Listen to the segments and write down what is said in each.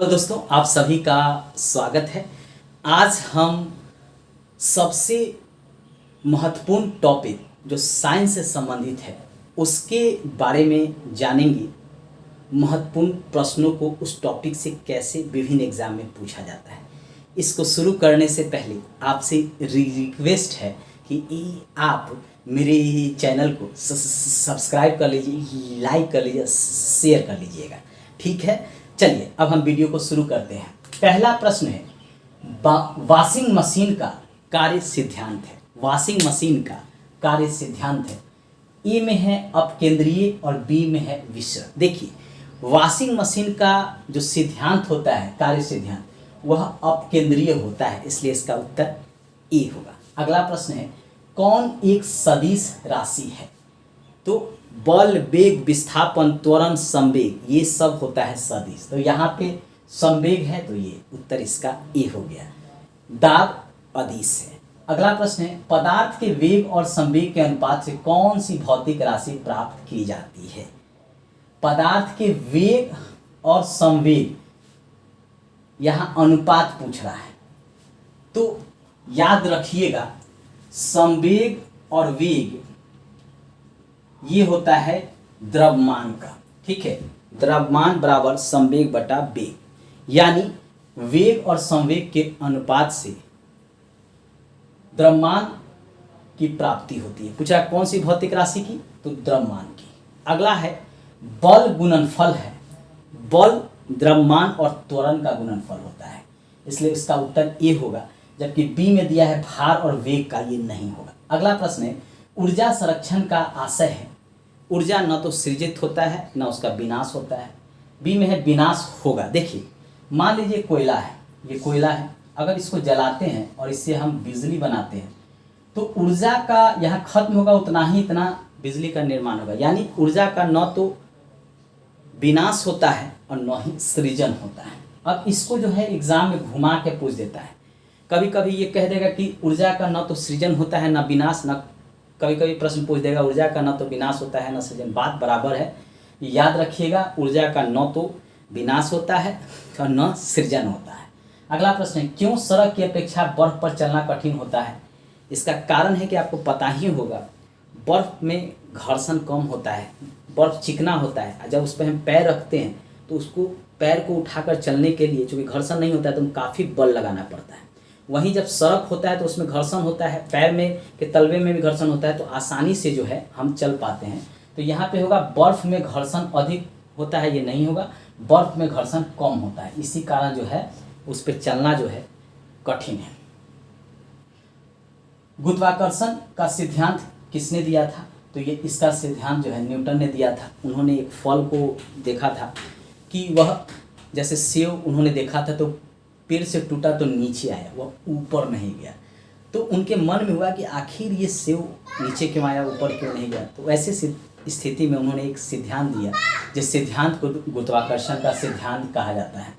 तो दोस्तों आप सभी का स्वागत है। आज हम सबसे महत्वपूर्ण टॉपिक जो साइंस से संबंधित है उसके बारे में जानेंगे। महत्वपूर्ण प्रश्नों को उस टॉपिक से कैसे विभिन्न एग्जाम में पूछा जाता है। इसको शुरू करने से पहले आपसे रिक्वेस्ट है कि आप मेरे चैनल को सब्सक्राइब कर लीजिए, लाइक कर लीजिए, शेयर कर लीजिएगा। ठीक है, चलिए अब हम वीडियो को शुरू करते हैं। पहला प्रश्न है, वॉशिंग मशीन का कार्य सिद्धांत है। वॉशिंग मशीन का कार्य सिद्धांत है। ए में है अपकेंद्रीय और बी में है विसरण। देखिए, वॉशिंग मशीन का जो सिद्धांत होता है, कार्य सिद्धांत, वह अपकेंद्रीय होता है, इसलिए इसका उत्तर ए होगा। अगला प्रश्न है, कौन एक सदिश राशि है? तो बल, वेग, विस्थापन, त्वरण, संवेग, ये सब होता है सदिश। तो यहाँ पे संवेग है तो ये उत्तर इसका ए हो गया। दाब अदिश है। अगला प्रश्न है, पदार्थ के वेग और संवेग के अनुपात से कौन सी भौतिक राशि प्राप्त की जाती है? पदार्थ के वेग और संवेग, यहाँ अनुपात पूछ रहा है तो याद रखिएगा, संवेग और वेग ये होता है द्रव्यमान का। ठीक है, द्रव्यमान बराबर संवेग बटा वेग, यानी वेग और संवेग के अनुपात से द्रव्यमान की प्राप्ति होती है। पूछा कौन सी भौतिक राशि की? तो द्रव्यमान की। अगला है बल गुणनफल है। बल द्रव्यमान और त्वरण का गुणनफल होता है, इसलिए इसका उत्तर ए होगा। जबकि बी में दिया है भार और वेग का, ये नहीं होगा। अगला प्रश्न है, ऊर्जा संरक्षण का आशय है। ऊर्जा न तो सृजित होता है न उसका विनाश होता है। बी में है विनाश होगा। देखिए, मान लीजिए कोयला है, ये कोयला है, अगर इसको जलाते हैं और इससे हम बिजली बनाते हैं तो ऊर्जा का यहाँ खत्म होगा, उतना ही इतना बिजली का निर्माण होगा। यानी ऊर्जा का न तो विनाश होता है और न ही सृजन होता है। अब इसको जो है एग्जाम में घुमा के पूछ देता है। कभी कभी ये कह देगा कि ऊर्जा का न तो सृजन होता है न विनाश, न कभी कभी प्रश्न पूछ देगा ऊर्जा का न तो विनाश होता है न सृजन। बात बराबर है, याद रखिएगा, ऊर्जा का न तो विनाश होता है और न सृजन होता है। अगला प्रश्न है, क्यों सड़क की अपेक्षा बर्फ पर चलना कठिन होता है? इसका कारण है कि आपको पता ही होगा, बर्फ में घर्षण कम होता है, बर्फ चिकना होता है। जब उस पर हम पैर रखते हैं तो उसको पैर को उठाकर चलने के लिए चूँकि घर्षण नहीं होता है तो काफ़ी बल लगाना पड़ता है। वहीं जब सड़क होता है तो उसमें घर्षण होता है, पैर में के तलवे में भी घर्षण होता है, तो आसानी से जो है हम चल पाते हैं। तो यहाँ पे होगा बर्फ में घर्षण अधिक होता है, ये नहीं होगा, बर्फ में घर्षण कम होता है, इसी कारण जो है उस पर चलना जो है कठिन है। गुरुत्वाकर्षण का सिद्धांत किसने दिया था? तो ये इसका सिद्धांत जो है न्यूटन ने दिया था। उन्होंने एक फल को देखा था कि वह जैसे सेव उन्होंने देखा था तो पेड़ से टूटा तो नीचे आया, वह ऊपर नहीं गया। तो उनके मन में हुआ कि आखिर ये सेव नीचे क्यों आया, ऊपर क्यों नहीं गया। तो ऐसे स्थिति में उन्होंने एक सिद्धांत दिया, जिस सिद्धांत को गुरुत्वाकर्षण का सिद्धांत कहा जाता है।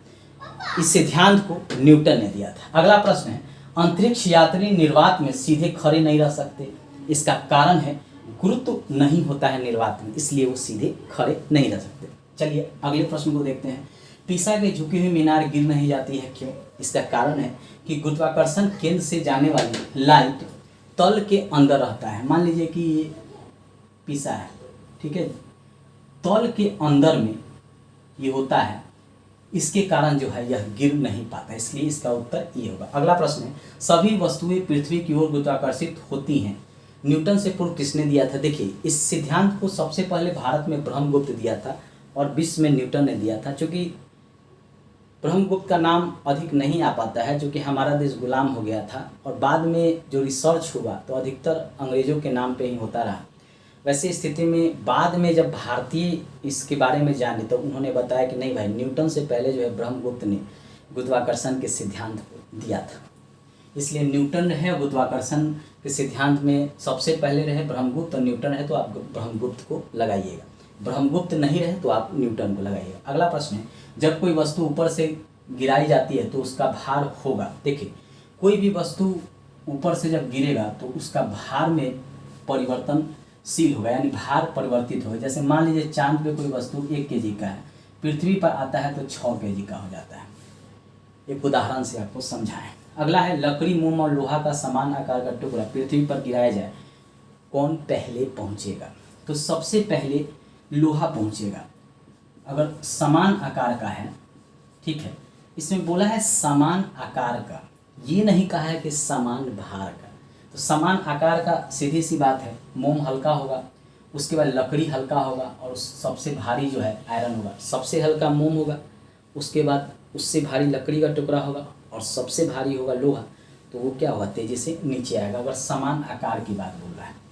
इस सिद्धांत को न्यूटन ने दिया था। अगला प्रश्न है, अंतरिक्ष यात्री निर्वात में सीधे खड़े नहीं रह सकते। इसका कारण है गुरुत्व नहीं होता है निर्वात में, इसलिए वो सीधे खड़े नहीं रह सकते। चलिए अगले प्रश्न को देखते हैं। पीसा की झुकी हुई मीनार गिर नहीं जाती है, क्यों? इसका कारण है कि गुरुत्वाकर्षण केंद्र से जाने वाली लाइट तल के अंदर रहता है। मान लीजिए कि ये पीसा है, ठीक है, तल के अंदर में ये होता है, इसके कारण जो है यह गिर नहीं पाता, इसलिए इसका उत्तर ये होगा। अगला प्रश्न है, सभी वस्तुएं पृथ्वी की ओर गुरुत्वाकर्षित होती हैं, न्यूटन से पूर्व किसने दिया था? देखिए, इस सिद्धांत को सबसे पहले भारत में ब्रह्मगुप्त दिया था और विश्व में न्यूटन ने दिया था। चूँकि ब्रह्मगुप्त का नाम अधिक नहीं आ पाता है, जो कि हमारा देश गुलाम हो गया था, और बाद में जो रिसर्च हुआ तो अधिकतर अंग्रेज़ों के नाम पे ही होता रहा। वैसे स्थिति में बाद में जब भारतीय इसके बारे में जाने तो उन्होंने बताया कि नहीं भाई, न्यूटन से पहले जो है ब्रह्मगुप्त ने गुरुत्वाकर्षण के सिद्धांत को दिया था, इसलिए न्यूटन रहे गुरुत्वाकर्षण के सिद्धांत में सबसे पहले रहे ब्रह्मगुप्त, और न्यूटन है तो आप ब्रह्मगुप्त को लगाइएगा, ब्रह्मगुप्त नहीं रहे तो आप न्यूटन को लगाइएगा। अगला प्रश्न है, जब कोई वस्तु ऊपर से गिराई जाती है तो उसका भार होगा। देखिए, कोई भी वस्तु ऊपर से जब गिरेगा तो उसका भार में परिवर्तनशील होगा, यानी भार परिवर्तित होगा। जैसे मान लीजिए चांद पे कोई वस्तु 1 kg का है, पृथ्वी पर आता है तो 6 kg का हो जाता है। एक उदाहरण से आपको समझाएं। अगला है लकड़ी, मोम और लोहा का समान आकार का टुकड़ा पृथ्वी पर गिराया जाए, कौन पहले पहुंचेगा? तो सबसे पहले लोहा पहुंचेगा। अगर समान आकार का है, ठीक है, इसमें बोला है समान आकार का, ये नहीं कहा है कि समान भार का। तो समान आकार का सीधी सी बात है, मोम हल्का होगा, उसके बाद लकड़ी हल्का होगा और सबसे भारी जो है आयरन होगा। सबसे हल्का मोम होगा, उसके बाद उससे भारी लकड़ी का टुकड़ा होगा और सबसे भारी होगा लोहा। तो वो क्या होगा, तेजी से नीचे आएगा, अगर समान आकार की बात बोल रहा है।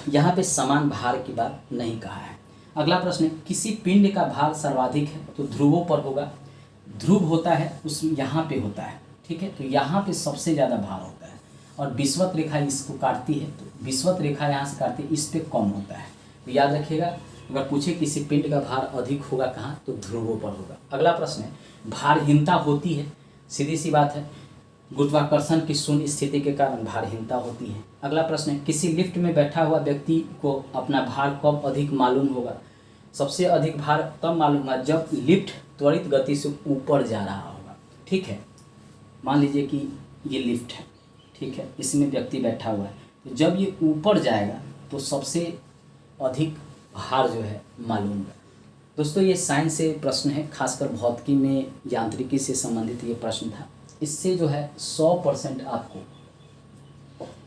यहाँ पे समान भार की बात नहीं कहा है। अगला प्रश्न है, किसी पिंड का भार सर्वाधिक है तो ध्रुवों पर होगा। ध्रुव होता है उस यहाँ पे होता है, ठीक है, तो यहाँ पे सबसे ज़्यादा भार होता है और विषुवत रेखा इसको काटती है, तो विषुवत रेखा यहाँ से काटती है, इस पे कम होता है। तो याद रखिएगा, अगर पूछे किसी पिंड का भार अधिक होगा कहाँ, तो ध्रुवों पर होगा। अगला प्रश्न है, भारहीनता होती है, सीधी सी बात है, गुरुत्वाकर्षण की शून्य स्थिति के कारण भारहीनता होती है। अगला प्रश्न है, किसी लिफ्ट में बैठा हुआ व्यक्ति को अपना भार कब अधिक मालूम होगा? सबसे अधिक भार तब मालूम होगा जब लिफ्ट त्वरित गति से ऊपर जा रहा होगा, ठीक है। मान लीजिए कि ये लिफ्ट है, ठीक है, इसमें व्यक्ति बैठा हुआ है, तो जब ये ऊपर जाएगा तो सबसे अधिक भार जो है मालूम होगा। दोस्तों ये साइंस से प्रश्न है, खासकर भौतिकी में यांत्रिकी से संबंधित ये प्रश्न था। इससे जो है 100% आपको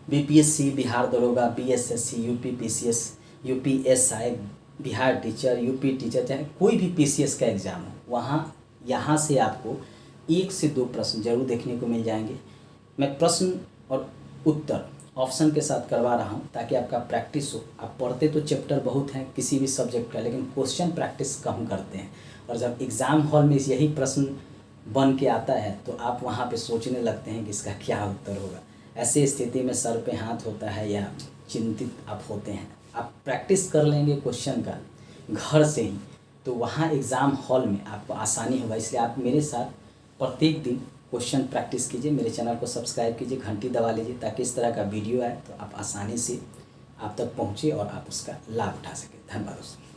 बीपीएससी, बिहार दरोगा, BSSC, UP PCS, UPSI, Bihar teacher, UP teacher, चाहे कोई भी पीसीएस का एग्ज़ाम हो, वहाँ यहाँ से आपको 1 से 2 प्रश्न जरूर देखने को मिल जाएंगे। मैं प्रश्न और उत्तर ऑप्शन के साथ करवा रहा हूँ ताकि आपका प्रैक्टिस हो। आप पढ़ते तो चैप्टर बहुत हैं किसी भी सब्जेक्ट का, लेकिन क्वेश्चन प्रैक्टिस कम करते हैं, और जब एग्ज़ाम हॉल में यही प्रश्न बन के आता है तो आप वहाँ पे सोचने लगते हैं कि इसका क्या उत्तर होगा। ऐसे स्थिति में सर पे हाथ होता है या चिंतित आप होते हैं। आप प्रैक्टिस कर लेंगे क्वेश्चन का घर से ही, तो वहाँ एग्ज़ाम हॉल में आपको आसानी होगा। इसलिए आप मेरे साथ प्रत्येक दिन क्वेश्चन प्रैक्टिस कीजिए। मेरे चैनल को सब्सक्राइब कीजिए, घंटी दबा लीजिए, ताकि इस तरह का वीडियो आए तो आप आसानी से आप तक पहुँचे और आप उसका लाभ उठा सकें। धन्यवाद दोस्तों।